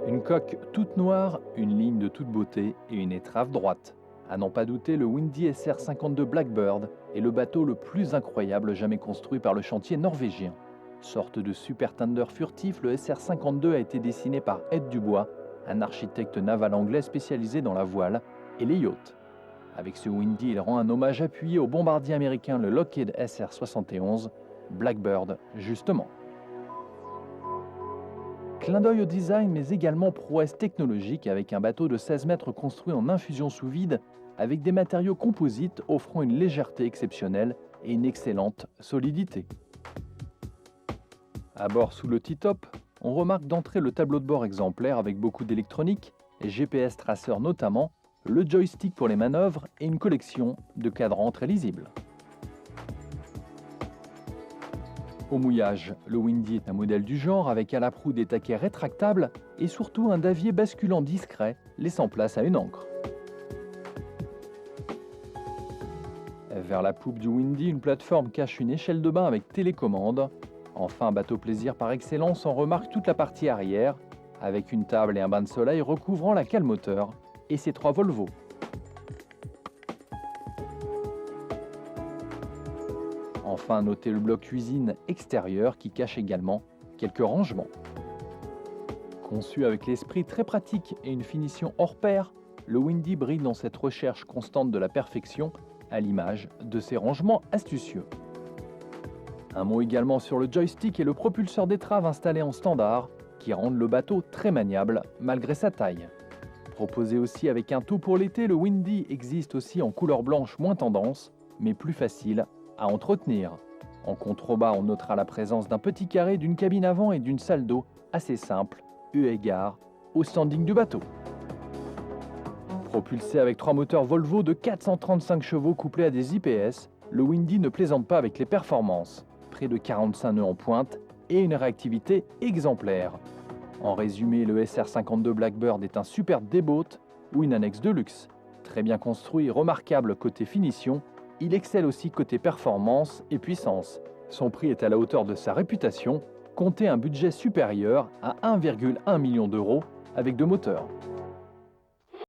Une coque toute noire, une ligne de toute beauté et une étrave droite. À n'en pas douter, le Windy SR-52 Blackbird est le bateau le plus incroyable jamais construit par le chantier norvégien. Sorte de super tender furtif, le SR-52 a été dessiné par Ed Dubois, un architecte naval anglais spécialisé dans la voile et les yachts. Avec ce Windy, il rend un hommage appuyé au bombardier américain le Lockheed SR-71, Blackbird justement. Clin d'œil au design, mais également prouesse technologique avec un bateau de 16 mètres construit en infusion sous vide avec des matériaux composites offrant une légèreté exceptionnelle et une excellente solidité. À bord sous le T-top, on remarque d'entrée le tableau de bord exemplaire avec beaucoup d'électronique, GPS traceur notamment, le joystick pour les manœuvres et une collection de cadrans très lisibles. Au mouillage, le Windy est un modèle du genre avec à la proue des taquets rétractables et surtout un davier basculant discret laissant place à une ancre. Vers la poupe du Windy, une plateforme cache une échelle de bain avec télécommande. Enfin, bateau plaisir par excellence, on remarque toute la partie arrière avec une table et un bain de soleil recouvrant la cale moteur et ses 3 Volvo. Enfin, notez le bloc cuisine extérieur qui cache également quelques rangements. Conçu avec l'esprit très pratique et une finition hors pair, le Windy brille dans cette recherche constante de la perfection à l'image de ses rangements astucieux. Un mot également sur le joystick et le propulseur d'étrave installé en standard qui rendent le bateau très maniable malgré sa taille. Proposé aussi avec un tout pour l'été, le Windy existe aussi en couleur blanche moins tendance, mais plus facile à entretenir. En contrebas, on notera la présence d'un petit carré, d'une cabine avant et d'une salle d'eau assez simple, eu égard au standing du bateau. Propulsé avec 3 moteurs Volvo de 435 chevaux couplés à des IPS, le Windy ne plaisante pas avec les performances. Près de 45 nœuds en pointe et une réactivité exemplaire. En résumé, le SR-52 Blackbird est un superbe débote ou une annexe de luxe. Très bien construit, remarquable côté finition, il excelle aussi côté performance et puissance. Son prix est à la hauteur de sa réputation, comptez un budget supérieur à 1,1 million d'euros avec 2 moteurs.